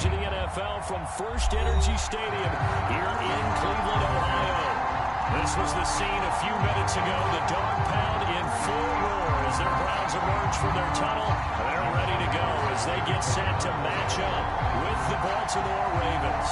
of the NFL from First Energy Stadium here in Cleveland, Ohio. This was the scene a few minutes ago. The dog pound in full roar as their Browns emerge from their tunnel. They're ready to go as they get set to match up with the Baltimore Ravens.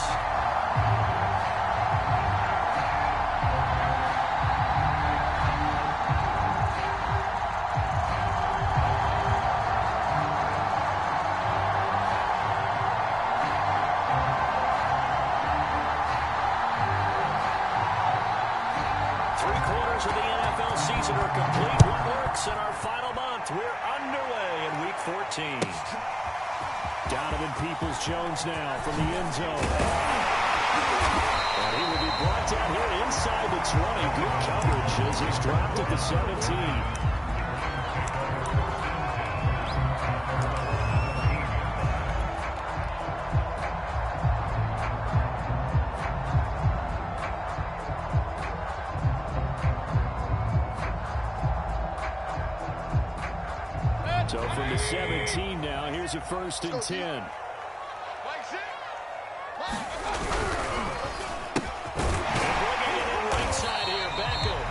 3/4 of the NFL season are complete. What works in our final month? We're underway in Week 14. Donovan Peoples-Jones now from the end zone. And he will be brought down here inside the 20. Good coverage as he's dropped at the 17. So from the 17 now, here's a 1st and 10. And bringing it in right side here, Beckham.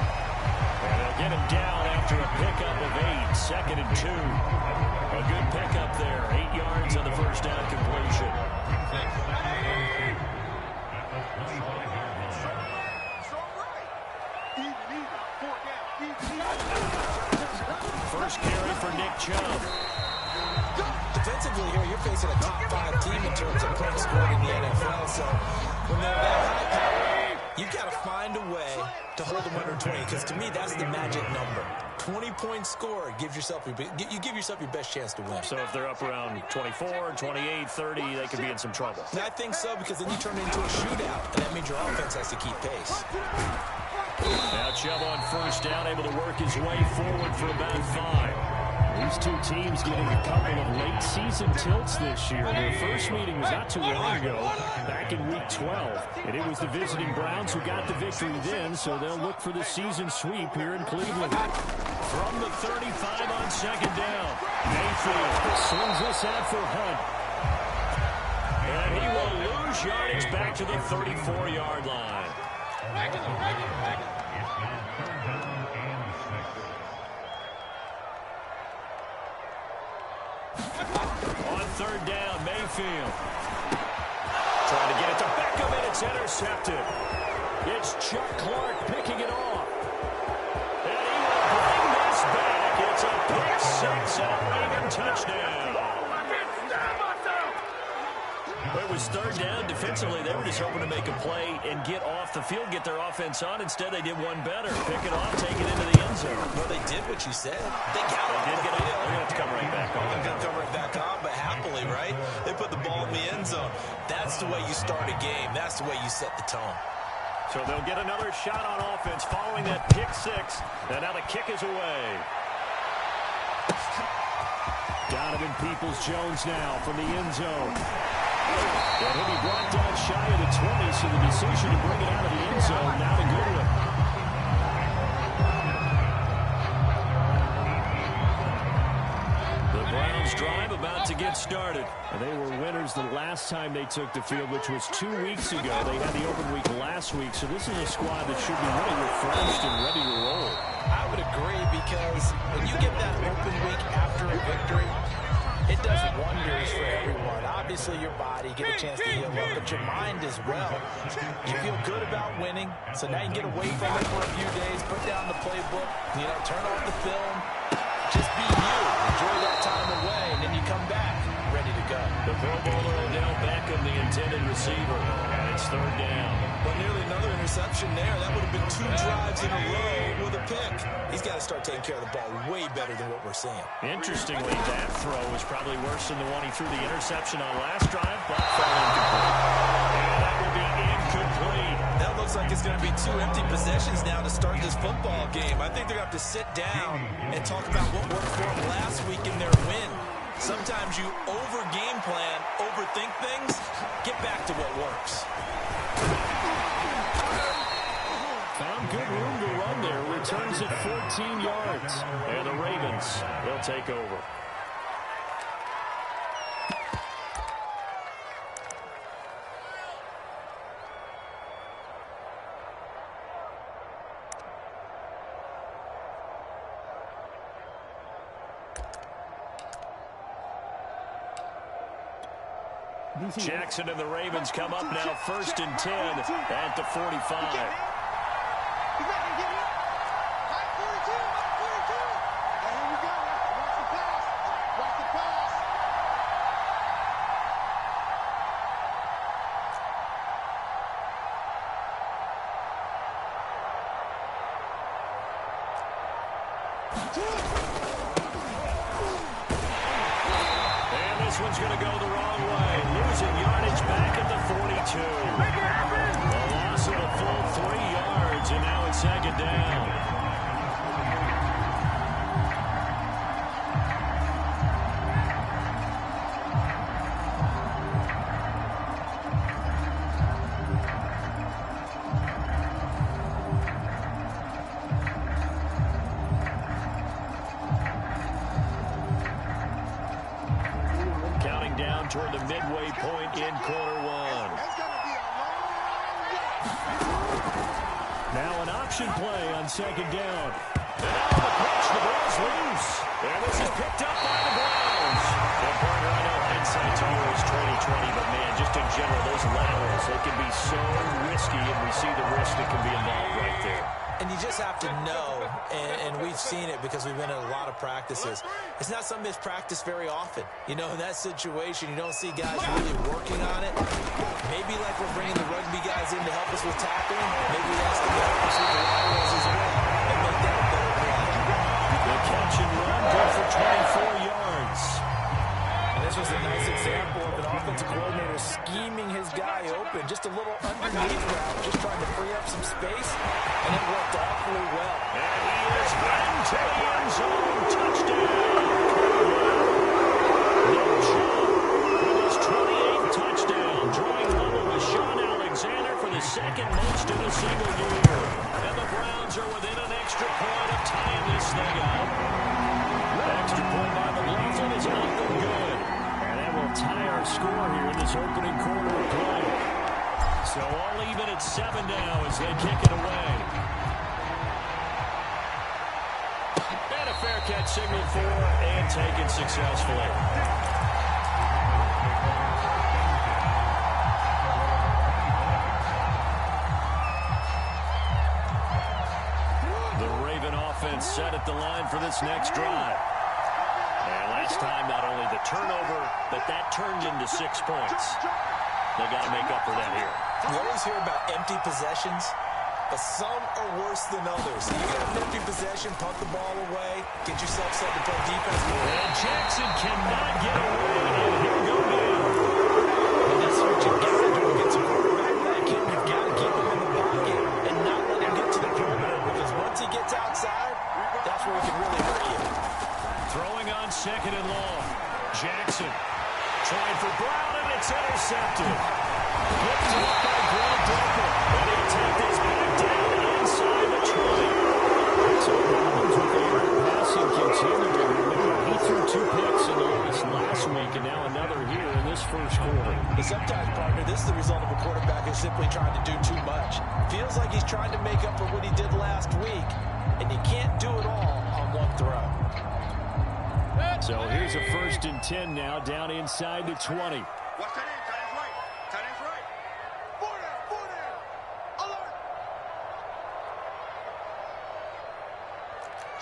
And they'll get him down after a pickup of 8. 2nd and 2. A good pickup there. 8 yards on the first down completion. First carry for Nick Chubb. Defensively here, you're facing a top 5 team in terms of points scored in the NFL. So when they're that high power, you've got to find a way to hold them under 20. Because to me, that's the magic number. 20 points scored gives yourself you give yourself your best chance to win. So if they're up around 24, 28, 30, they could be in some trouble. And I think so, because then you turn it into a shootout, and that means your offense has to keep pace. Now Chubb on first down, able to work his way forward for about 5. These two teams getting a couple of late season tilts this year. Their first meeting was not too long ago, back in Week 12. And it was the visiting Browns who got the victory then, so they'll look for the season sweep here in Cleveland. From the 35 on 2nd down, Mayfield swings this out for Hunt. And he will lose yardage back to the 34-yard line. On 3rd down, Mayfield. Trying to get it to Beckham, and it's intercepted. It's Chuck Clark picking it off. And he will bring this back. It's a pick 6 and a Raven touchdown. It was 3rd down. Defensively, they were just hoping to make a play and get off the field, get their offense on. Instead, they did one better. Pick it off, take it into the end zone. Well, they did what you said. They got it. They did get it. They're going to have to come right back on. They're going to come right back on, but happily, right? They put the ball in the end zone. That's the way you start a game. That's the way you set the tone. So they'll get another shot on offense following that pick 6. And now the kick is away. Donovan Peoples-Jones now from the end zone. And he'll be brought down shy of the 20, so the decision to bring it out of the end zone now to Goodwin. The Browns drive about to get started. And they were winners the last time they took the field, which was 2 weeks ago. They had the open week last week, so this is a squad that should be really refreshed and ready to roll. I would agree, because when you get that open week after a victory, it does wonders for everyone. Obviously, your body, get a chance to heal up, but your mind as well. You feel good about winning, so now you can get away from it for a few days, put down the playbook, turn off the film, just be you. Enjoy that time away, and then you come back ready to go. The Pro Bowler Odell Beckham, the intended receiver, and it's 3rd down. Well, nearly another interception there. That would have been 2 drives in a row with a pick. He's got to start taking care of the ball way better than what we're seeing. Interestingly, that throw was probably worse than the one he threw the interception on last drive, but fell incomplete. And that will be incomplete. That looks like it's going to be 2 empty possessions now to start this football game. I think they're going to have to sit down and talk about what worked for them last week in their win. Sometimes you over-game plan, overthink things, get back to what works. Found good room to run there. Returns at 14 yards. And the Ravens, they'll take over. Jackson and the Ravens come up now 1st and 10 at the 45. And this one's going to go the wrong way. Losing yardage back at the 42. A loss of a full 3 yards, and now it's 2nd down. Toward the midway point in quarter 1. Now an option play on 2nd down. And now the pitch, the ball's loose. And this is picked up by the Browns. And partner, I know hindsight to you is 20/20, but man, just in general, those laterals, they can be so risky, and we see the risk that can be involved right there. And you just have to know, and we've seen it because we've been in a lot of practices. It's not something that's practiced very often. You know, in that situation, you don't see guys really working on it. Maybe like we're bringing the rugby guys in to help us with tackling. Maybe we ask them to help us with the laterals as well and make that a better play. The catch and run, good for 24 yards. And this was a nice example of an offensive coordinator scheming his guy open. Just a little underneath route, just trying to free up some space. And it worked awfully well. And he is into the end zone. Touchdown. Nick Chubb with his 28th touchdown. Drawing level with Sean Alexander for the 2nd most in a single year. And the Browns are within an extra point of tying this thing up. The extra point by McLaughlin is up and good. And that will tie our score here in this opening quarter of play. So all even at 7 now as they kick it away. And a fair catch signaled for and taken successfully. The Raven offense set at the line for this next drive. And last time, not only the turnover, but that turned into 6 points. They got to make up for that here. You always hear about empty possessions, but some are worse than others. You get an empty possession, punt the ball away, get yourself set to play defense. And Jackson cannot get away, and he'll go down. And that's what you got to do against a quarterback like him. You've got to keep him in the pocket and not let him get to the perimeter, because once he gets outside, that's where he can really hurt you. Throwing on 2nd and long. Jackson trying for Brown, and it's intercepted. Flipped up by Greg Decker. And he'll take this back down inside the 20. So problems with the air passing continuing. Remember, he threw 2 picks in the last week, and now another here in this first quarter. But sometimes, partner, this is the result of a quarterback who's simply trying to do too much. Feels like he's trying to make up for what he did last week, and you can't do it all on one throw. So here's a 1st and 10 now, down inside the 20. Watch that in, tight end's right. Tight end's right. Border, alert.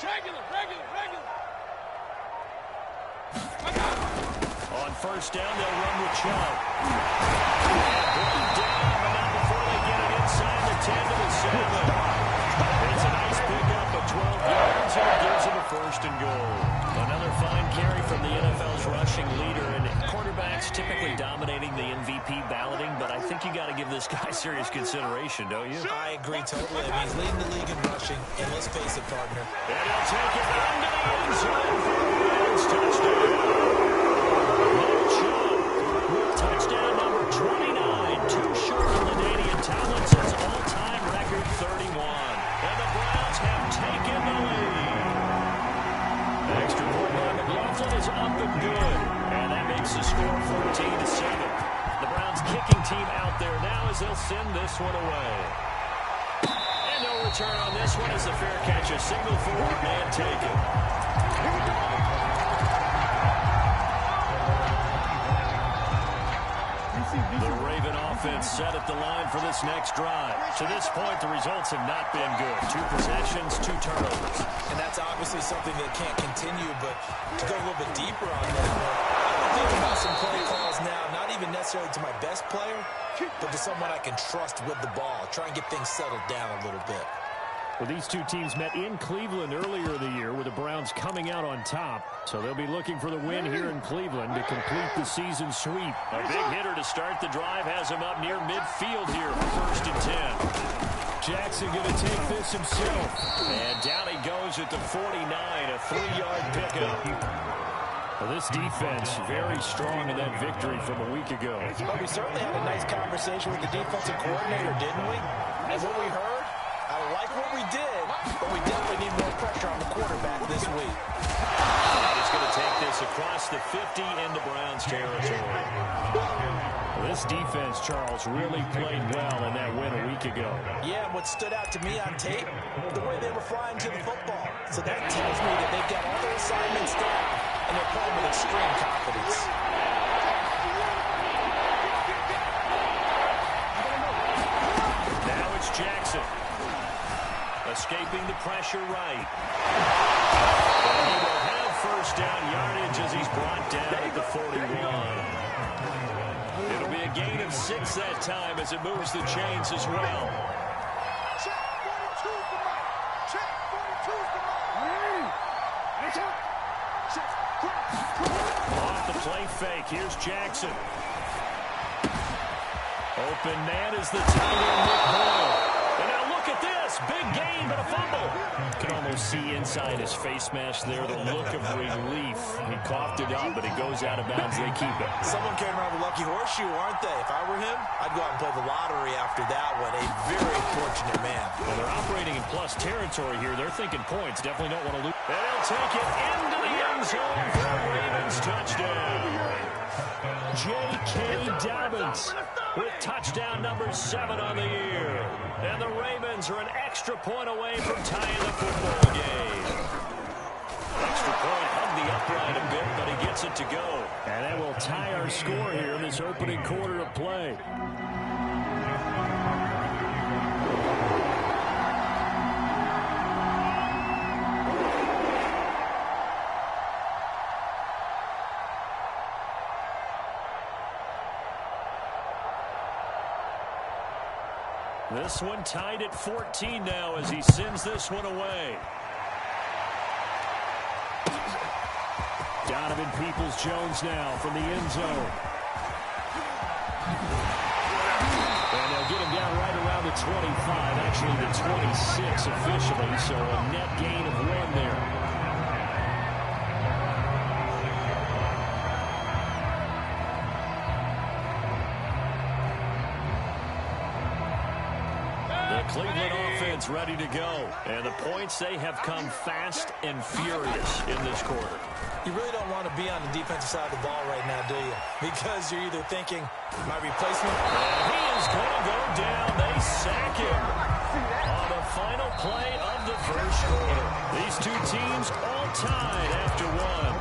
Regular. On 1st down, they'll run with Chubb. And brought down, but not before they get it inside the 10 to the 7. It's a nice pickup of 12 yards, and it gives them a 1st and goal. Another fine carry from the NFL's rushing leader, and quarterbacks typically dominating the MVP balloting, but I think you got to give this guy serious consideration, don't you? I agree totally. I mean, he's leading the league in rushing, and let's face it, partner. And he'll take it into the end zone for a Rams touchdown. Nick Chubb with touchdown number 29, too short of LaDainian Tomlinson's all-time record 31. And the Browns have taken the lead. Extra point by McLaughlin is up and good. And that makes the score 14-7. The Browns kicking team out there now as they'll send this one away. And no return on this one as the fair catch is signaled for and taken. The Raven offense set at the line for this next drive. To this point, the results have not been good. 2 possessions, 2 turnovers. And that's obviously something that can't continue, but to go a little bit deeper on that, I'm thinking about some play calls now, not even necessarily to my best player, but to someone I can trust with the ball. Try and get things settled down a little bit. Well, these two teams met in Cleveland earlier in the year with the Browns coming out on top. So they'll be looking for the win here in Cleveland to complete the season sweep. A big hitter to start the drive has him up near midfield here for 1st and 10. Jackson going to take this himself. And down he goes at the 49, a 3-yard pickup. Well, this defense very strong in that victory from a week ago. Well, we certainly had a nice conversation with the defensive coordinator, didn't we? And what we heard, I like what we did, but we definitely need more pressure on the quarterback this week. He's going to take this across the 50 into Browns territory. Well, this defense, Charles, really played well in that win a week ago. Yeah, and what stood out to me on tape, the way they were flying to the football. So that tells me that they've got all their assignments down, and they're playing with extreme confidence. Now it's Jackson. Escaping the pressure right. And he will have 1st down yardage as he's brought down at the 41. It'll be a gain of 6 that time as it moves the chains as well. Check 42's the mark. Check 42's the mark. Off the play fake. Here's Jackson. Open man is the tight end, Nick Boyle. And now look at this. Big gain, but a fumble. You can almost see inside his face mask there the look of relief. He coughed it up, but it goes out of bounds. They keep it. Someone carrying around a lucky horseshoe, aren't they? If I were him, I'd go out and play the lottery after that one. A very fortunate man. Well, they're operating in plus territory here. They're thinking points. Definitely don't want to lose. And he'll take it into the end zone for a Ravens touchdown. J.K. Dobbins with touchdown number 7 on the year. And the Ravens are an extra point away from tying the football game. Extra point hugged the upright a bit, but he gets it to go. And that will tie our score here in this opening quarter of play. This one tied at 14 now as he sends this one away. Donovan Peoples-Jones now from the end zone. And they'll get him down right around the 25, actually the 26 officially, so a net gain of 1 there. Cleveland offense ready to go. And the points, they have come fast and furious in this quarter. You really don't want to be on the defensive side of the ball right now, do you? Because you're either thinking, my replacement. And he is going to go down. They sack him on the final play of the 1st quarter. These two teams all tied after 1.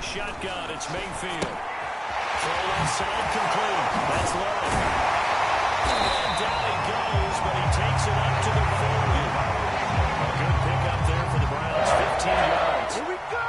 Shotgun, it's Mayfield. Throw inside, complete. That's low. And down he goes, but he takes it up to the 40. A good pickup there for the Browns, 15 yards. Here we go!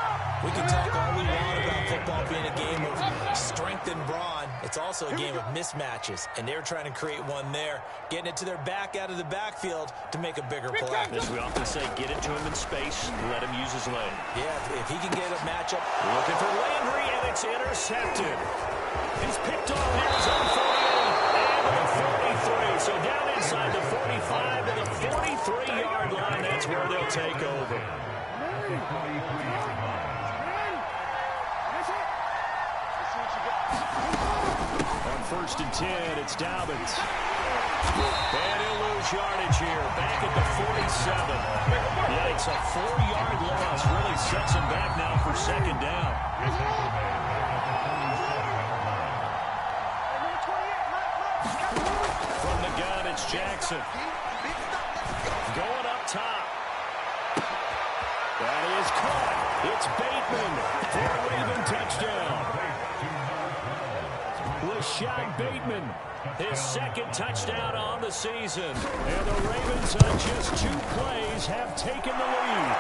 We can talk all we want about football being a game of strength and brawn. It's also a game of mismatches, and they're trying to create one there, getting it to their back out of the backfield to make a bigger play. As we often say, get it to him in space, let him use his leg. Yeah, if he can get a matchup. Looking for Landry, and it's intercepted. He's picked off near his own 48 and the 43. So down inside the 45 to the 43-yard line. That's where they'll take over. On 1st and 10, it's Dobbins. And he'll lose yardage here. Back at the 47. Yeah, it's a 4-yard loss. Really sets him back now for second down. From the gun, it's Jackson. Going up top. That is caught. It's Bateman for a Raven touchdown. Rashad Bateman, his second touchdown on the season. And the Ravens on just 2 plays have taken the lead.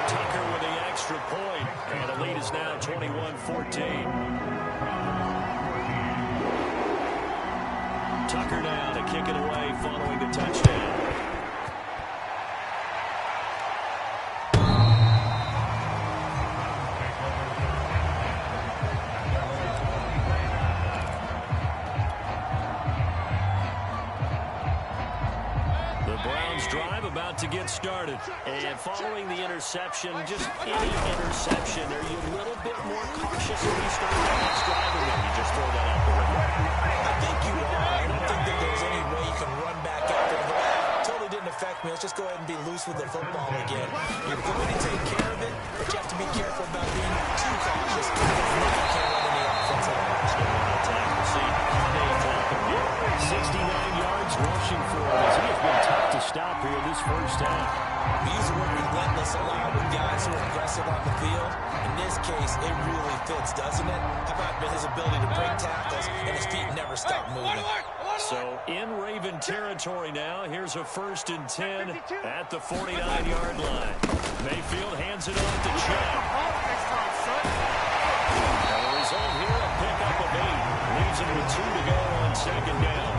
Tucker with the extra point. And the lead is now 21-14. Tucker now to kick it away following the touchdown. Drive about to get started. And following the interception, just any interception, are you a little bit more cautious when you start the next drive, or maybe you just throw that out the window? I think you are. I don't think that there's any way you can run back out there. Totally didn't affect me. Let's just go ahead and be loose with the football again. You're going to take care of it, but you have to be careful about being too cautious. If not, you can't run any offense at all. 69 yards rushing for him as he has been tough to stop here this first half. We use the word relentless a lot with guys who are aggressive on the field. In this case, it really fits, doesn't it? How about his ability to break tackles and his feet never stop moving? So in Raven territory now, here's a 1st and 10 at the 49-yard line. Mayfield hands it off to Chubb. And the result here, a pickup of 8. Leaves him with 2 to go on second down.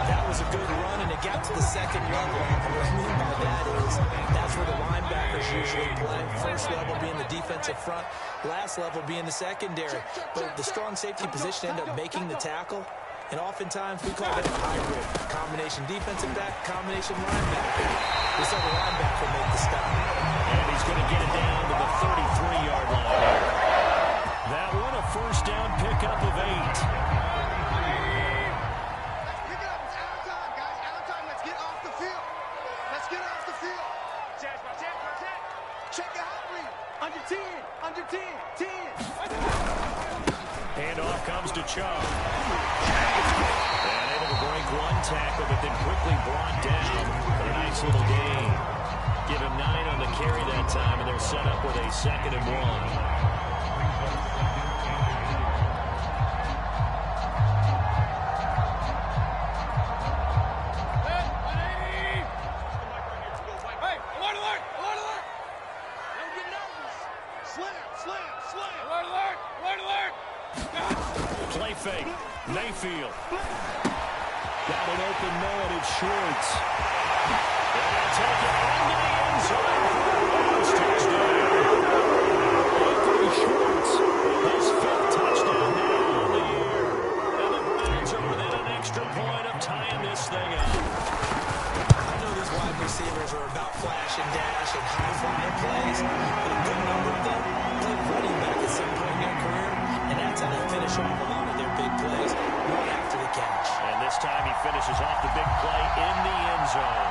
That was a good run, and it got to the second level. And what I mean by that is that's where the linebackers usually play. First level being the defensive front, last level being the secondary. But the strong safety position ended up making the tackle. And oftentimes we call it a hybrid. Combination defensive back, combination linebacker. We saw the linebacker make the stop. And he's going to get it down to the 33-yard line. That one a first down pickup of 8. Under 10. And off comes to Chubb. And able to break one tackle, but then quickly brought down for a nice little gain. Give him 9 on the carry that time, and they're set up with a 2nd and 1. Play fake. Mayfield. Got an open man. It's Schwartz. And they'll take it into the end zone for a Rams touchdown. Anthony Schwartz, his 5th touchdown now on the year. And the Browns are within an extra point of tying this thing up. I know these wide receivers are about flash and dash and high-flying plays, but a good number of them played running back at some point in their career, and that's how they finish off a lot of their big plays right after the catch. And this time he finishes off the big play in the end zone.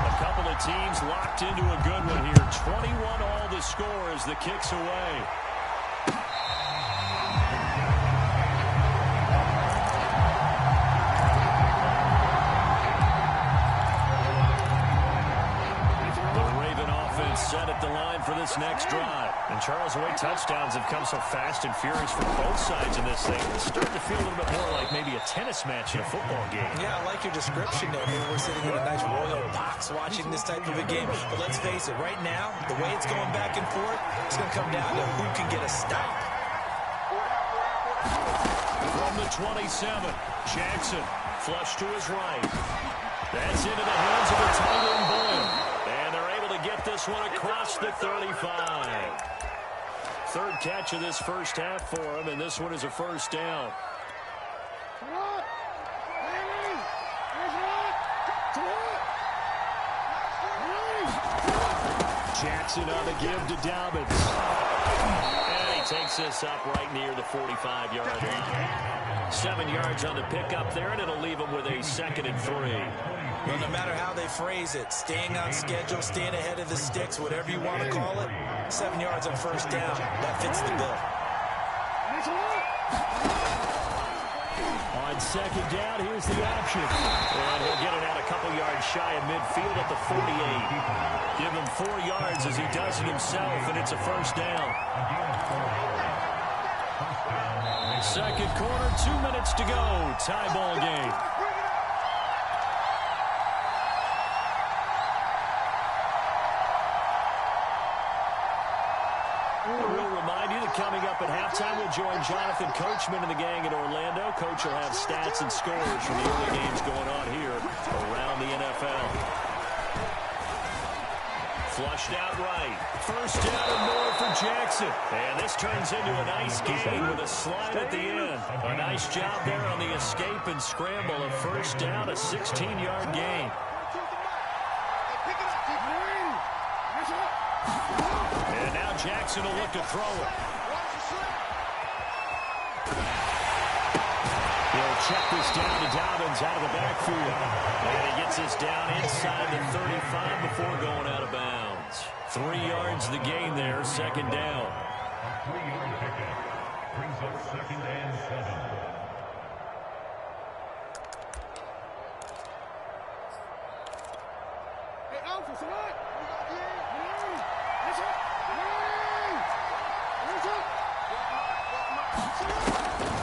A couple of teams locked into a good one here. 21 all the score as the kick's away. Set at the line for this next drive. And Charles, the way touchdowns have come so fast and furious for both sides in this thing, it's starting to feel a little bit more like maybe a tennis match in a football game. Yeah, I like your description there. Maybe we're sitting in a nice royal box watching this type of a game. But let's face it, right now, the way it's going back and forth, it's going to come down to who can get a stop. From the 27, Jackson, flush to his right. That's into the hands of the tight end Boyle. And they're able to get this one across the 35. 3rd catch of this first half for him, and this one is a first down. Jackson on the give to Dobbins. And he takes this up right near the 45-yard line. 7 yards on the pickup there, and it'll leave him with a 2nd and 3. Well, no matter how they phrase it, staying on schedule, staying ahead of the sticks, whatever you want to call it, 7 yards on first down. That fits the bill. On 2nd down, here's the option. And he'll get it out a couple yards shy of midfield at the 48. Give him 4 yards as he does it himself, and it's a first down. Second quarter, 2 minutes to go. Tie ball game. We'll remind you that coming up at halftime, we'll join Jonathan Coachman and the gang in Orlando. Coach will have stats and scores from the early games going on here around the NFL. Flushed out right. First down and more for Jackson. And this turns into a nice gain with a slide at the end. A nice job there on the escape and scramble. A first down, a 16-yard gain. And now Jackson will look to throw it. He'll check this down to Dobbins out of the backfield. And he gets this down inside the 35 before going out of bounds. 3 yards the gain there, 2nd down. A 3-yard pickup brings up 2nd and 7.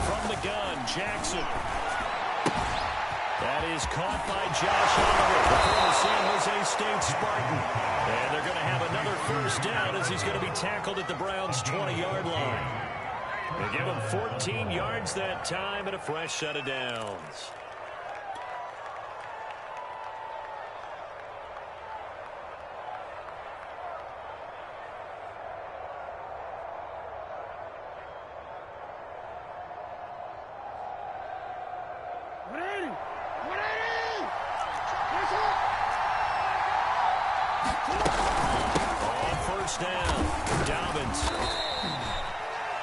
From the gun, Jackson. That is caught by Josh Oliver, the former San Jose State Spartan. And they're going to have another first down as he's going to be tackled at the Browns' 20-yard line. They give him 14 yards that time and a fresh set of downs.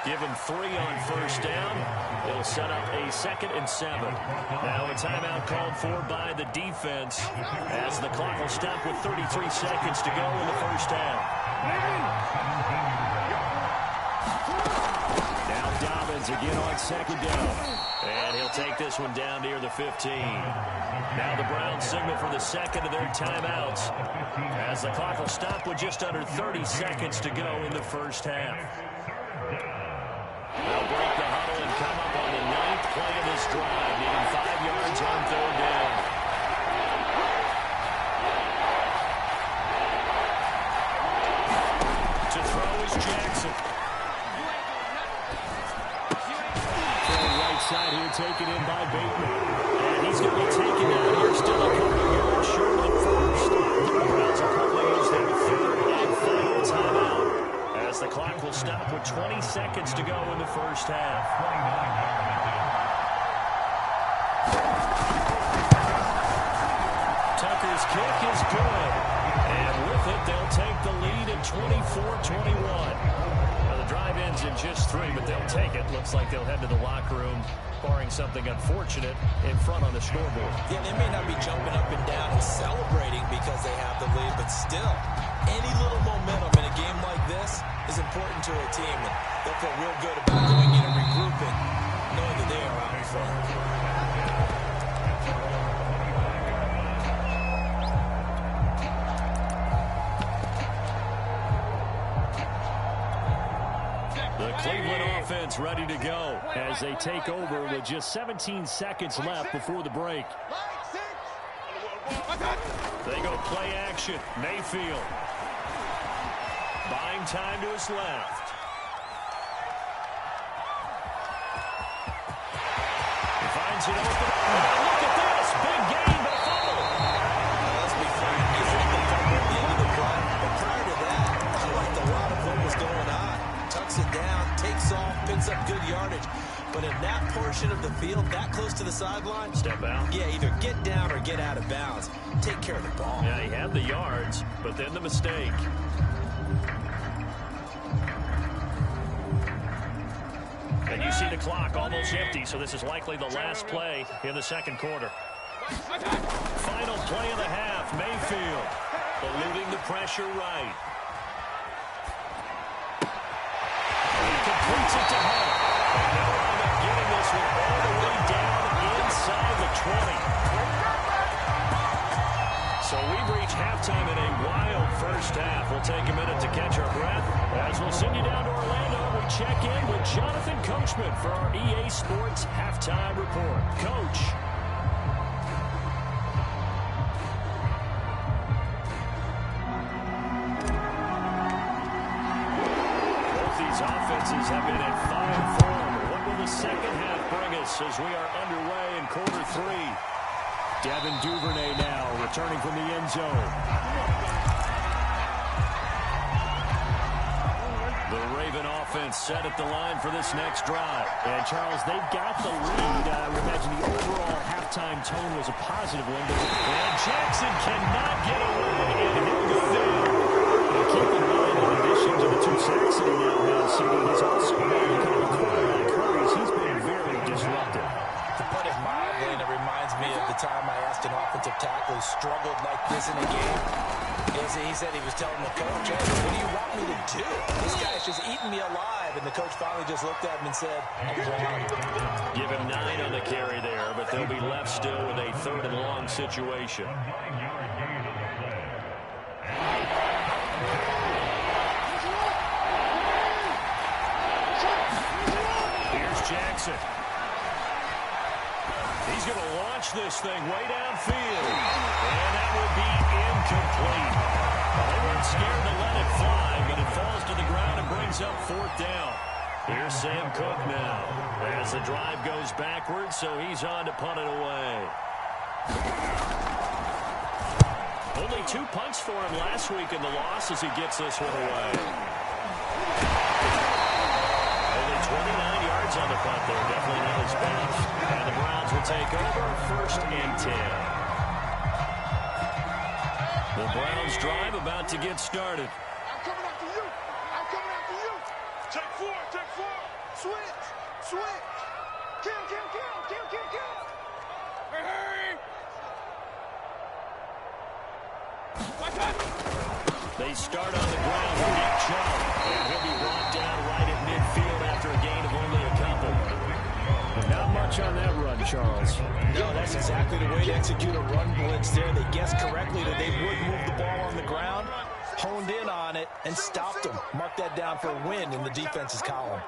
Give him 3 on first down. It'll set up a 2nd and 7. Now a timeout called for by the defense as the clock will stop with 33 seconds to go in the first half. Now Dobbins again on 2nd down. And he'll take this one down near the 15. Now the Browns signal for the 2nd of their timeouts as the clock will stop with just under 30 seconds to go in the first half. They'll break the huddle and come up on the 9th play of this drive, needing 5 yards on 3rd down. To throw is Jackson. Full right side here, taken in by Bateman. And he's going to be taken out here, still a couple of yards short of the first. The Browns will probably use their 3rd and final timeout, as the clock will stop with 20 seconds to go in the first half. Tucker's kick is good. And with it, they'll take the lead at 24-21. Now, the drive ends in just 3, but they'll take it. Looks like they'll head to the locker room, barring something unfortunate, in front on the scoreboard. Yeah, they may not be jumping up and down and celebrating because they have the lead, but still, any little momentum in a game like this is important to a team, and they'll feel real good about going in and regrouping, knowing that they are out in front. The Cleveland offense ready to go as they take over with just 17 seconds left before the break. They go play action. Mayfield. Buying time to his left. He finds it open. Oh, look at this. Big gain, but a fumble. Let's be frank. He fumbled the fumble at the end of the play. But prior to that, I liked a lot of what was going on. Tucks it down, takes off, picks up good yardage. But in that portion of the field, that close to the sideline, step out. Yeah, either get down or get out of bounds. Take care of the ball. Yeah, he had the yards, but then the mistake. And you see the clock almost empty, so this is likely the last play in the second quarter. Final play of the half, Mayfield eluding the pressure right. He completes it to Hunt. And they'll wind up getting this one all the way down inside the 20. So we've reached halftime in a wild first half. We'll take a minute to catch our breath as we'll send you down to Orlando. We check in with Jonathan Coachman for our EA Sports Halftime Report. Coach. Both these offenses have been in fine form. What will the second half bring us as we are underway in quarter 3? Devin Duvernay now returning from the end zone. The Raven offense set at the line for this next drive. And, Charles, they've got the lead. I would imagine the overall halftime tone was a positive one. And Jackson cannot get away, and he'll go down. And keep in mind, in addition to the 2 sacks that he now has, he's also kind of a quarterback hurries. He's been very disruptive. To put it mildly, and it reminds me of the time I asked an offensive tackle who struggled like this in a game. He said he was telling the coach, hey, what do you want me to do? This guy's just eating me alive. And the coach finally just looked at him and said, I'm grounded. Give him 9 on the carry there, but they'll be left still with a 3rd and long situation. Here's Jackson. He's going to launch this thing way downfield. And that will be incomplete. They weren't scared to let it fly, but it falls to the ground and brings up 4th down. Here's Sam Cook now as the drive goes backwards, so he's on to punt it away. Only 2 punts for him last week in the loss as he gets this one away. Only 29 yards on the punt there. Definitely not his best. And the Browns will take over 1st and 10. The Browns drive about to get started. I'm coming after you. I'm coming after you. Take 4. Take 4. Switch. Switch. Kill, kill, kill. Kill, kill, kill. Hey, hey. They start on the ground with Nick Chubb. And he'll be brought down right at midfield after a gain of only a couple. Not much on that run, Charles. No, that's exactly the way to execute a run blitz there. They guessed correctly that they would move the ball on the ground, honed in on it, and stopped them. Mark that down for a win in the defense's column.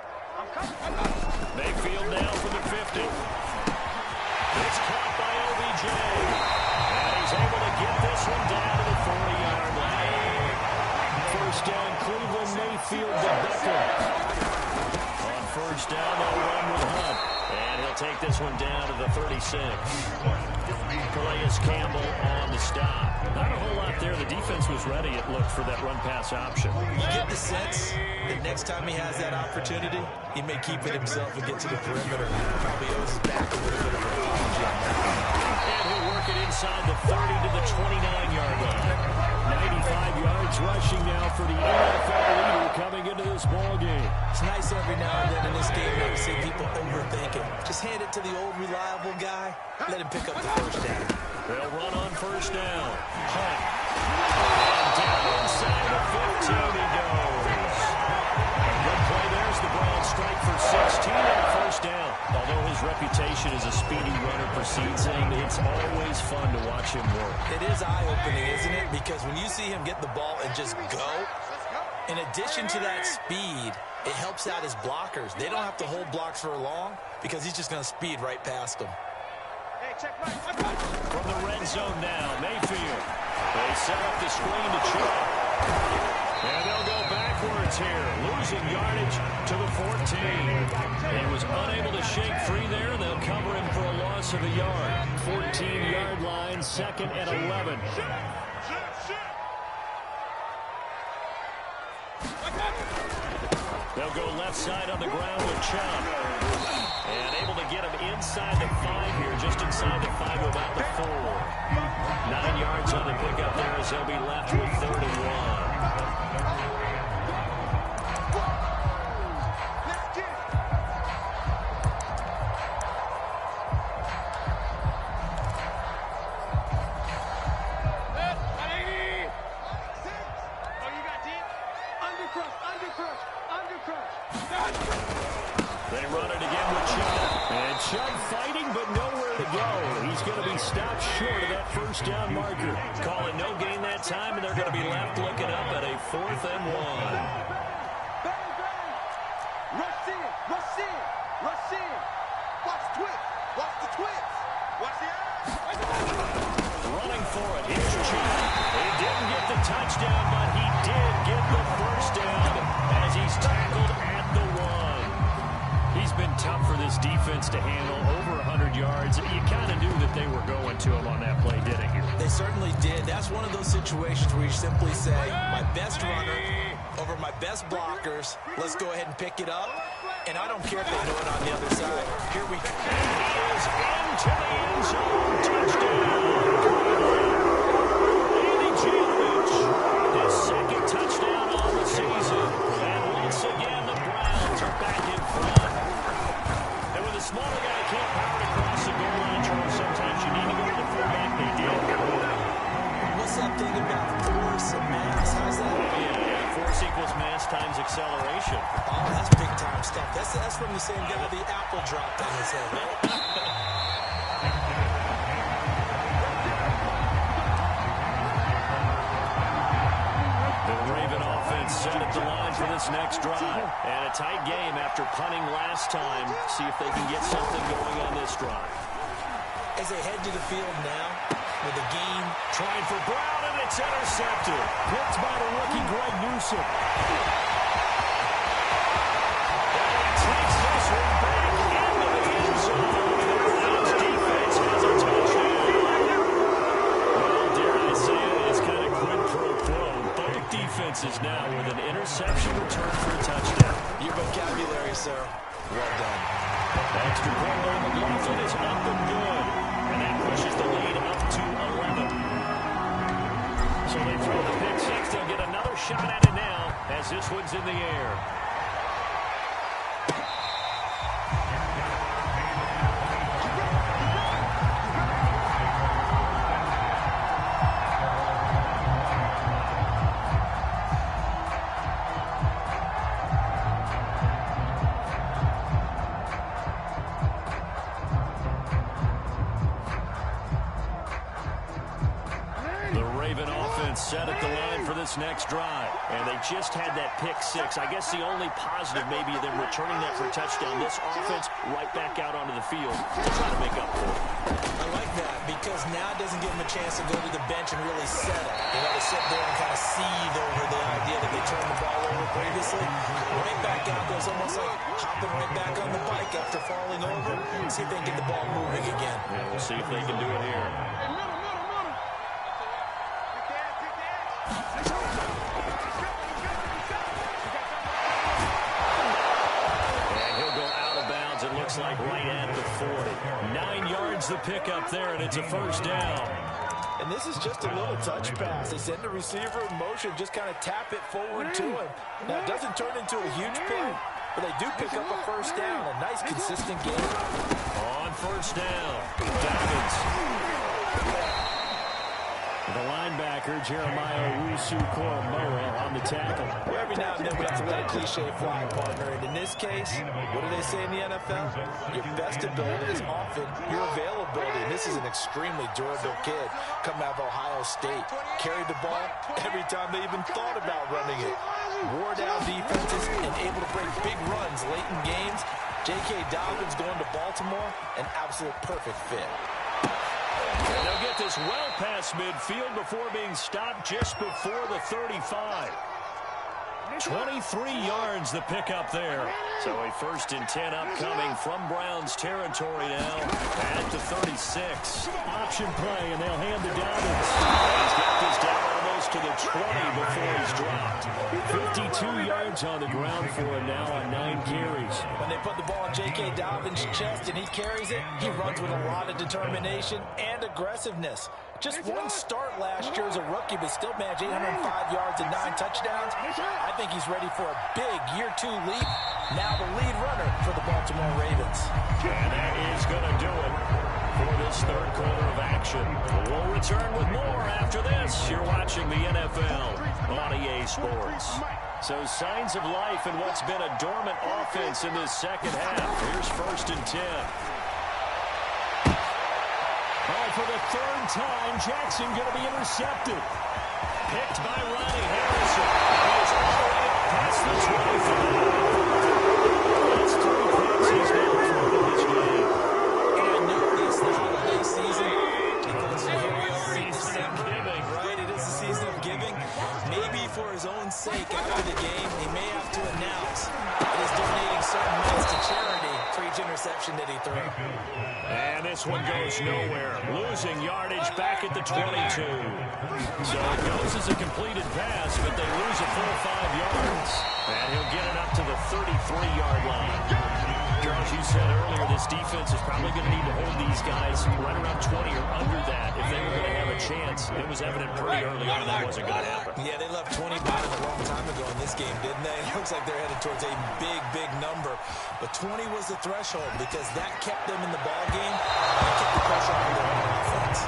Mayfield now from the 50. It's caught by OBJ. And he's able to get this one down to the 40-yard line. 1st down, Cleveland. Mayfield to Beckham. On 1st down, they'll run with Hunt. And he'll take this one down to the 36. Calais Campbell on the stop. Not a whole lot there. The defense was ready, it looked, for that run-pass option. You get the sense that next time he has that opportunity, he may keep it himself and get to the perimeter. Probably owes his back a little bit of an apology on that. And he'll work it inside the 30 to the 29-yard line. 95 yards rushing now for the NFL leader coming into this ball game. It's nice every now and then in this game to see people overthink it. Just hand it to the old reliable guy. Let him pick up the 1st down. They'll run on 1st down. Hunt. And down inside the 15 he goes. A good play there as the Browns strike for 16 on 1st down. Although his reputation as a speedy runner precedes him, it's always fun to watch him work. It is eye-opening, isn't it? Because when you see him get the ball and just go, in addition to that speed, it helps out his blockers. They don't have to hold blocks for long because he's just going to speed right past them. From the red zone now, Mayfield. They set up the screen to Chubb. And they'll go backwards here, losing yardage to the 14. He was unable to shake free there. They'll cover him for a loss of a yard. 14-yard line, 2nd and 11. They'll go left side on the ground with Chubb. And able to get him inside the 5 here, just inside the 5 to about the 4. 9 yards on the pickup there as they'll be left with 3rd and 1. 1. going to be stopped short of that first down marker. Calling no gain that time, and they're going to be left looking up at a 4th and 1. Rush in, rush in, rush in. Watch the twist, watch the twist. Watch the Running for it. Here's Chief. He didn't get the touchdown, but he did get the first down as he's tackled at the 1. He's been tough for this defense to handle, over 100 yards. You kind of knew that they were going to him on that play, didn't you? They certainly did. That's one of those situations where you simply say, my best runner over my best blockers. Let's go ahead and pick it up. And I don't care if they know it on the other side. Here we go. He is into the end zone. Touchdown. His second touchdown on the season. And once again, the Browns are back in front. And with a smaller guy can't power it across the goal line, Charles, sometimes you need to go to the fullback. They did. What's that thing about force and mass? How's that? Yeah, force equals mass times acceleration. Oh, that's big time stuff. That's from the same guy the apple dropped on his head, right? Set up the line for this next drive. And a tight game after punting last time. See if they can get something going on this drive. As they head to the field now with a gain. Trying for Brown, and it's intercepted. Picked by the rookie Greg Newsome. Takes this one back into the end zone. The Browns defense has a touchdown. Well, dare I say it, it's kind of quid pro quo. Both defenses now with an interception return for a touchdown. Your vocabulary, sir. Well done. Extra point by McLaughlin is up and good. And that pushes the lead up to 11. So they throw the pick six. They'll get another shot at it now as this one's in the air. Set at the line for this next drive. And they just had that pick six. I guess the only positive maybe them returning that for a touchdown. This offense right back out onto the field to try to make up for it. I like that because now it doesn't give them a chance to go to the bench and really settle. They got to sit there and kind of seethe over the idea that they turned the ball over previously. Right back out goes almost like hopping right back on the bike after falling over. See if they can get the ball moving again. Yeah, we'll see if they can do it here. Like right at the 40. 9 yards the pickup there, and it's a first down. And this is just a little touch pass. They send the receiver in motion, just kind of tap it forward to him. Now, it doesn't turn into a huge play, but they do pick up a first down. A nice, consistent game. On first down, Dobbins. The linebacker, Jeremiah Owusu-Koramoah, on the tackle. Well, every now and then we have to let a cliche fly, partner. And in this case, what do they say in the NFL? Your best ability is often your availability. And this is an extremely durable kid coming out of Ohio State. Carried the ball every time they even thought about running it. Wore down defenses and able to break big runs late in games. J.K. Dobbins going to Baltimore, an absolute perfect fit. And they'll get this well past midfield before being stopped just before the 35. 23 yards the pickup there. So a 1st and 10 upcoming from Browns territory now at the 36. Option play, and they'll hand to Dobbins. He's got this down almost to the 20 before he's dropped. 52 yards on the ground for him now on 9 carries. When they put the ball in J.K. Dobbins' chest and he carries it, he runs with a lot of determination and aggressiveness. Just one start last year as a rookie, but still managed 805 yards and 9 touchdowns. I think he's ready for a big year 2 leap. Now the lead runner for the Baltimore Ravens. And that is going to do it for this 3rd quarter of action. We'll return with more after this. You're watching the NFL on EA Sports. So signs of life in what's been a dormant offense in this second half. Here's 1st and 10. Oh, for the third time, Jackson going to be intercepted. Picked by Ronnie Harrison. He is all the way up past the 25. That's 3 picks he's now thrown in this game. And I know this, the holiday season, because here we are in December, right? It is the season of giving. Maybe for his own sake, after the game, he may have to announce that he's donating certain amounts to charity for each interception that he threw. And this one goes nowhere. Losing yardage back at the 22. So it goes as a completed pass, but they lose a full 5 yards. And he'll get it up to the 33-yard line. Charles, you said earlier this defense is probably going to need to hold these guys right around 20 or under that if they were going to have a chance. It was evident pretty early on that wasn't going to happen. Yeah, they left 20 bottom a long time ago in this game, didn't they? It looks like they're headed towards a big, big number. But 20 was the threshold because that kept them in the ball game and kept the pressure on their own offense.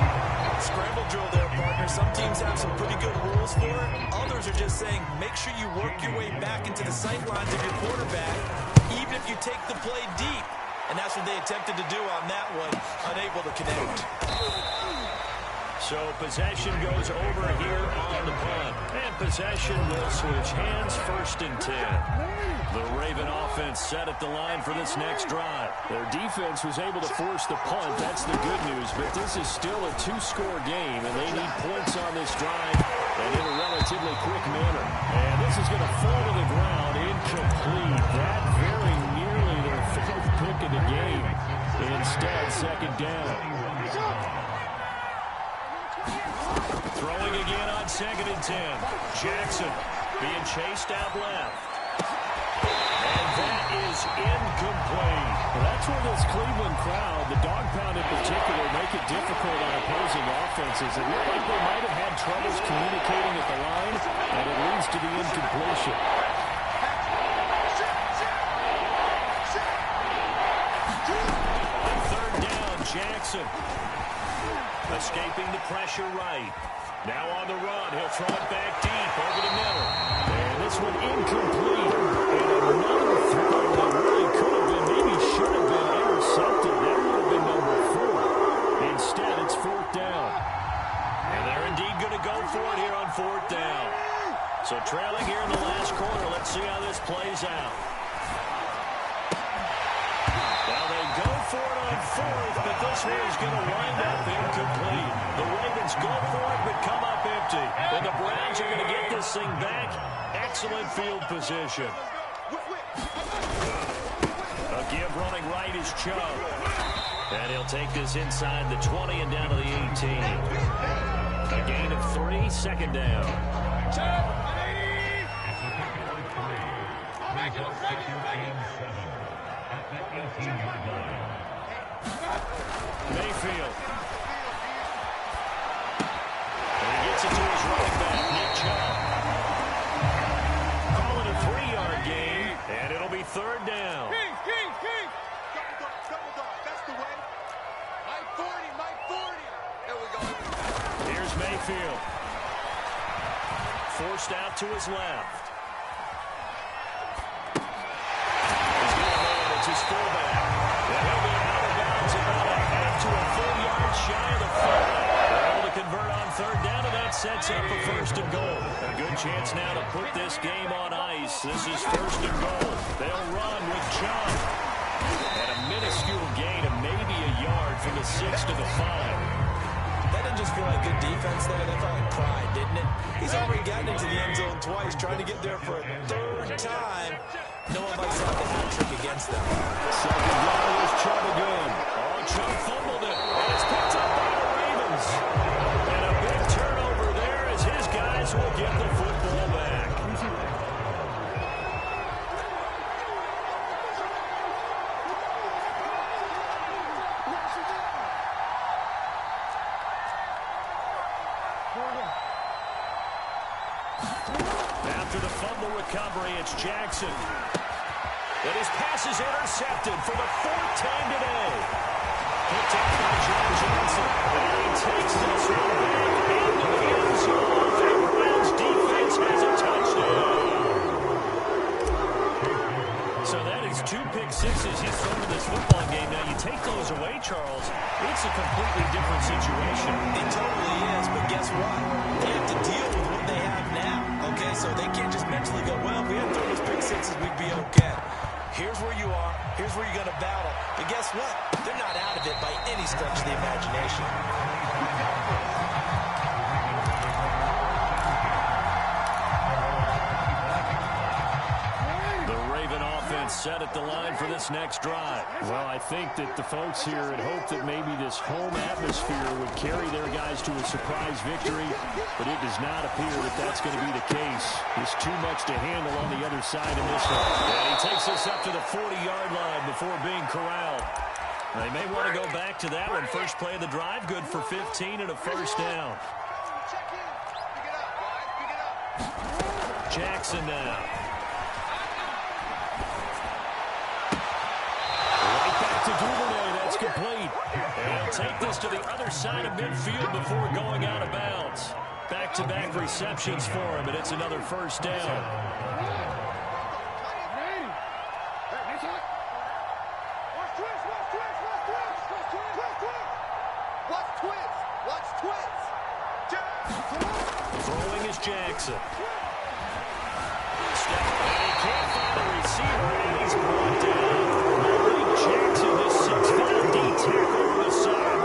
Scramble drill there, partner. Some teams have some pretty good rules for it. Others are just saying, make sure you work your way back into the sight lines of your quarterback, even if you take the play deep. And that's what they attempted to do on that one, unable to connect. So possession goes over here on the punt. And possession will switch hands, 1st and 10. The Raven offense set at the line for this next drive. Their defense was able to force the punt. That's the good news. But this is still a 2-score game, and they need points on this drive and in a relatively quick manner. And this is going to fall to the ground, incomplete. That very nearly their 5th pick of the game. Instead, 2nd down. Throwing again on 2nd and 10. Jackson being chased out left. And that is incomplete. Well, that's where this Cleveland crowd, the dog pound in particular, make it difficult on opposing offenses. It looked like they might have had troubles communicating at the line, and it leads to the incompletion. 3rd down, Jackson. Escaping the pressure right. Now on the run, he'll throw it back deep over the middle. And this one incomplete. And another throw that really could have been, maybe should have been intercepted. That would have been number 4. Instead, it's 4th down. And they're indeed going to go for it here on 4th down. So trailing here in the last quarter. Let's see how this plays out. Now they go for it on 4th, but this one is going to wind up incomplete. The Ravens go for it, but come up empty. And the Browns are going to get this thing back. Excellent field position. A give running right is Chubb. And he'll take this inside the 20 and down to the 18. A gain of 3, 2nd down. Mayfield. And he gets it to his running back, Nick Chubb. Calling a 3-yard gain, and it'll be 3rd down. King. Double dog. That's the way. My 40. There we go. Here's Mayfield. Forced out to his left. He's got a man. It's his fullback. And he'll be out of bounds about a half to a full yard shy of the 5. They're able to convert on 3rd down, and that sets up for 1st and goal. A good chance now to put this game on ice. This is 1st and goal. They'll run with Chubb. And a minuscule gain of maybe a yard from the 6 to the 5. That didn't just feel like good defense there. That felt like pride, didn't it? He's already gotten into the end zone twice, trying to get there for a 3rd time. No one likes to have the hat trick against them. 2nd down was Chubb again. Oh, Chubb fumbled it. And it's picked up by the Ravens. And a big turnover there as his guys will get the football back. After the fumble recovery, it's Jackson. And his pass is intercepted for the 4th time today. Picked up by John Johnson. And he takes this one back into the end zone. The Browns defense has a touchdown. So that is 2 pick-sixes he's thrown in this football game. Now, you take those away, Charles, it's a completely different situation. where you're going to battle. But guess what? They're not out of it by any stretch of the imagination. Set at the line for this next drive. Well, I think that the folks here had hoped that maybe this home atmosphere would carry their guys to a surprise victory, but it does not appear that that's going to be the case. There's too much to handle on the other side in this one. And he takes us up to the 40-yard line before being corralled. They may want to go back to that one. First play of the drive, good for 15 and a first down. Jackson now. To Duvernay, that's complete. And he'll take this to the other side of midfield before going out of bounds. Back-to-back receptions for him, and it's another first down. Throwing is Jackson. Step, and he can't find a receiver, and he's brought down. Jackson, the 6'5" D tackle, the sack.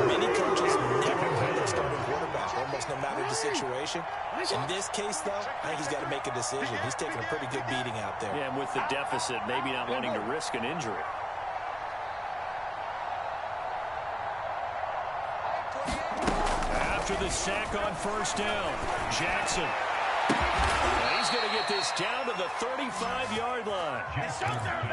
Many coaches never play their starting quarterback, almost no matter the situation. In this case, though, I think he's got to make a decision. He's taking a pretty good beating out there. Yeah, and with the deficit, maybe not wanting to risk an injury. After the sack on first down, Jackson. He's going to get this down to the 35-yard line.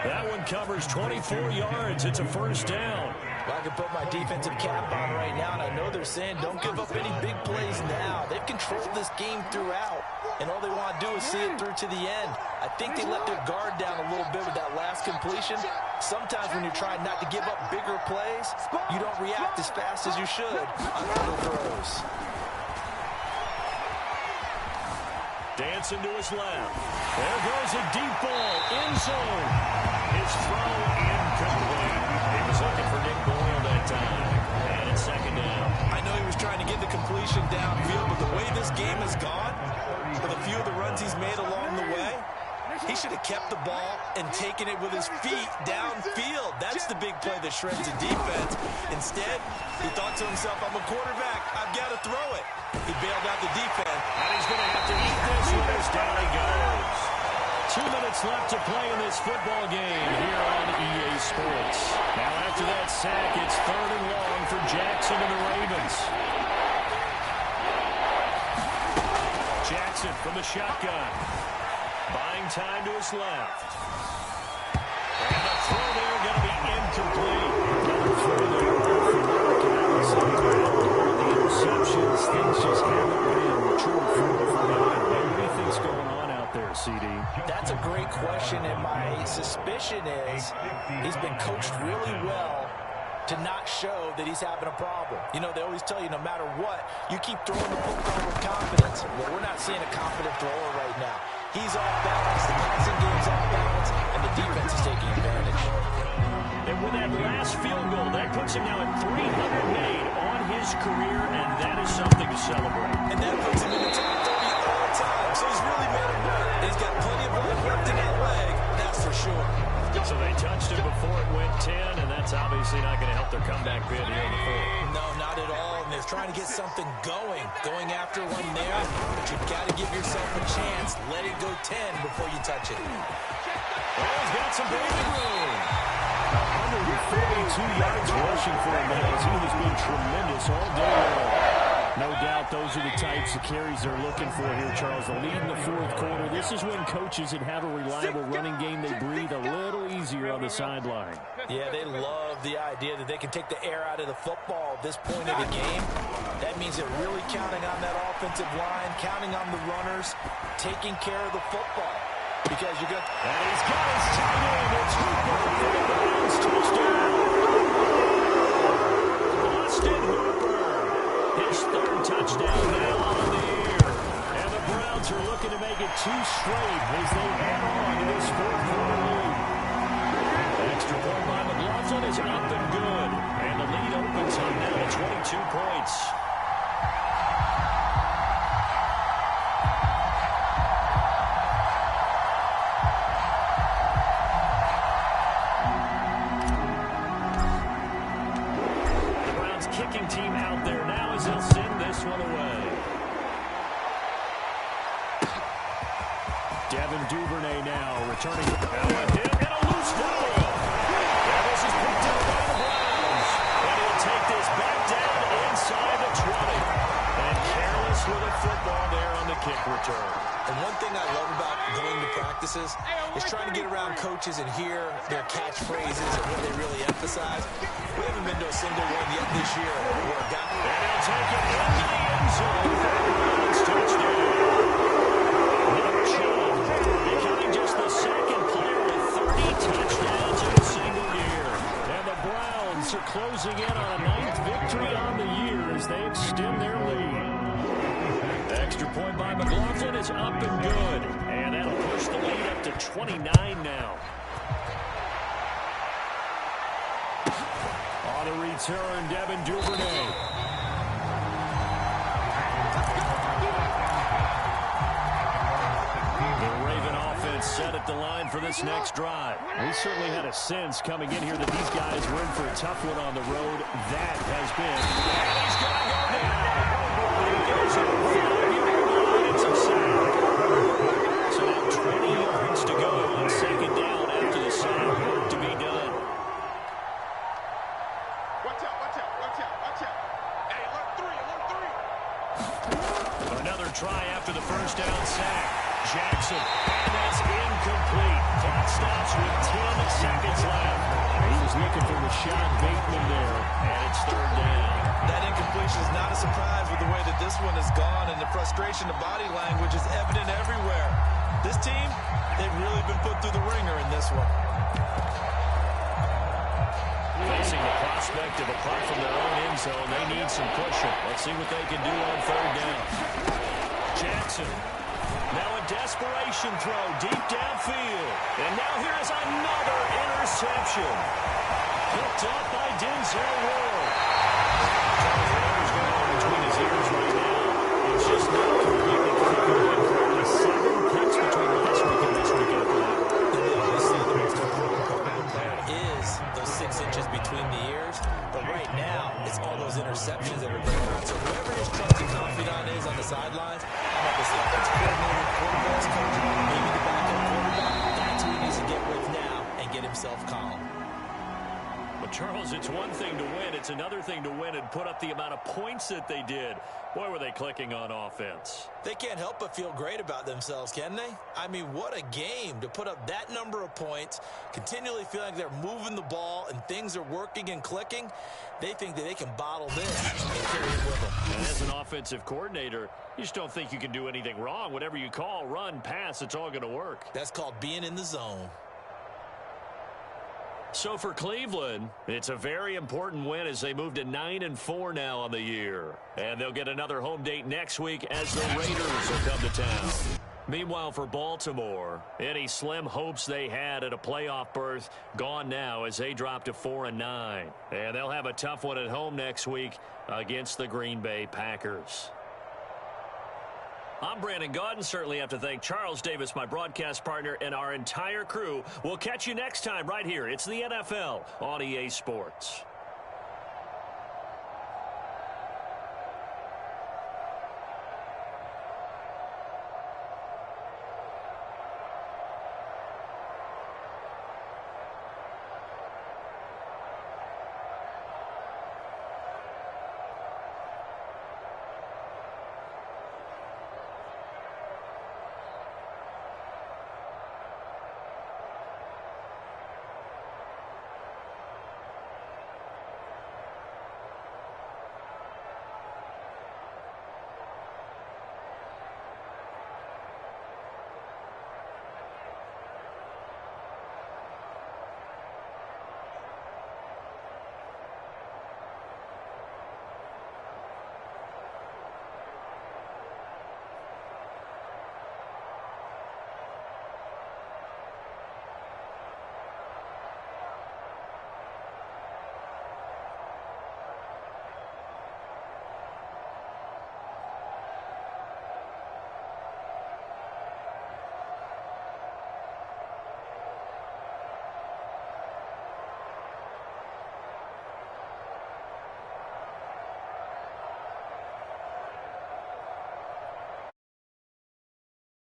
That one covers 24 yards. It's a first down. Well, I can put my defensive cap on right now, and I know they're saying don't give up any big plays now. They've controlled this game throughout, and all they want to do is see it through to the end. I think they let their guard down a little bit with that last completion. Sometimes when you're trying not to give up bigger plays, you don't react as fast as you should on other throws. Dancing to his left. There goes a deep ball. End zone. His throw incomplete. He was looking for Nick Boyle that time. And it's second down. I know he was trying to get the completion downfield, but the way this game has gone, with a few of the runs he's made along the way, he should have kept the ball and taken it with his feet downfield. That's the big play that shreds the defense. Instead, he thought to himself, I'm a quarterback. I've got to throw it. He bailed out the defense. And he's going to have to eat this one as down he goes. 2 minutes left to play in this football game here on EA Sports. Now after that sack, it's 3rd and long for Jackson and the Ravens. Jackson from the shotgun. Buying time to his left. And the throw there going to be incomplete. Another throw there off the mark. And that was the interceptions. Things just haven't been true for him. What do you think's going on out there, CD? That's a great question, and my suspicion is he's been coached really well to not show that he's having a problem. You know, they always tell you no matter what, you keep throwing the football with confidence. Well, we're not seeing a confident thrower right now. He's off balance, the passing game's off balance, and the defense is taking advantage. And with that last field goal, that puts him now at 300 made on his career, and that is something to celebrate. And that puts him in the top 30 all time, so he's really made it work. He's got plenty of life left in that leg, that's for sure. So they touched him before it went 10, and that's obviously not going to help their comeback bid here in the fourth. No, not at all, and they're trying to get something going after one there, but you've got to give yourself a chance. Let it go 10 before you touch it. Oh, he's got some breathing room. 142 yards rushing for him now. He has been tremendous all day long. No doubt those are the types of carries they're looking for here, Charles. The lead in the fourth quarter. This is when coaches that have a reliable running game, they breathe a little easier on the sideline. Yeah, they love the idea that they can take the air out of the football at this point of the game. That means they're really counting on that offensive line, counting on the runners, taking care of the football. Because you're good. And he's got his tight end. It's Hooper for the Browns. Touchdown. Austin Hooper. His 3rd touchdown now on the year. And the Browns are looking to make it 2 straight as they add on to this 4th quarter lead. The extra point by McLaughlin is up and good. And the lead opens up now to 22 points. team out there now as he'll send this one away. Devin Duvernay now returning. Now a hit and a loose football. And this is picked up by the Browns. And he'll take this back down inside the 20. And careless with a football there on the kick return. And one thing I love about going to practices is trying to get around coaches and hear their catchphrases and what they really emphasize. We haven't been to a single one yet this year where a guy... And he'll take it into the end zone. Browns touchdown. Nick Chubb becoming just the second player with 30 touchdowns in a single year. And the Browns are closing in on a 9th victory on the year as they extend their lead. Extra point by McLaughlin is up and good. And that'll push the lead up to 29 now. On the return, Devin Duvernay. The Raven offense set at the line for this next drive. We certainly had a sense coming in here that these guys were in for a tough one on the road. That has been. And he's going to go down. He goes over 5-yard line. It's a sack. So now 20 yards to go on second down after the sack. Work to be done. Watch out, watch out, watch out, watch out. Hey, alert 3, alert 3. Another try after the first down sack. Jackson, and that's incomplete. Clock stops with 10 seconds left. He was looking for Rashad Bateman there, and it's third down. That incompletion is not a surprise with the way that this one has gone, and the frustration, the body language is evident everywhere. This team, they've really been put through the ringer in this one. Facing the prospect of a punt from their own end zone, they need some cushion. Let's see what they can do on third down. Jackson. Now a desperation throw deep downfield. And now here is another interception. Picked up by Denzel Ward. Whatever's going on between his ears right now, it's just not completely clicking. Only 7 picks between last week and this week after that. Is those 6 inches between the ears. But right now, it's all those interceptions that are going on. So whoever his trusted confidant is on the sidelines, how about this offensive coordinator, quarterback's coach, maybe the backup quarterback, that's who he needs to get with now and get himself calm. But Charles, it's one thing to win. It's another thing to win and put up the amount of points that they did. Boy, were they clicking on offense. They can't help but feel great about themselves, can they? I mean, what a game to put up that number of points, continually feel like they're moving the ball and things are working and clicking. They think that they can bottle this and carry it with them. And as an offensive coordinator, you just don't think you can do anything wrong. Whatever you call, run, pass, it's all going to work. That's called being in the zone. So for Cleveland, it's a very important win as they move to 9-4 now on the year. And they'll get another home date next week as the Raiders will come to town. Meanwhile, for Baltimore, any slim hopes they had at a playoff berth gone now as they drop to 4-9. And they'll have a tough one at home next week against the Green Bay Packers. I'm Brandon Gaudin. Certainly have to thank Charles Davis, my broadcast partner, and our entire crew. We'll catch you next time right here. It's the NFL on EA Sports.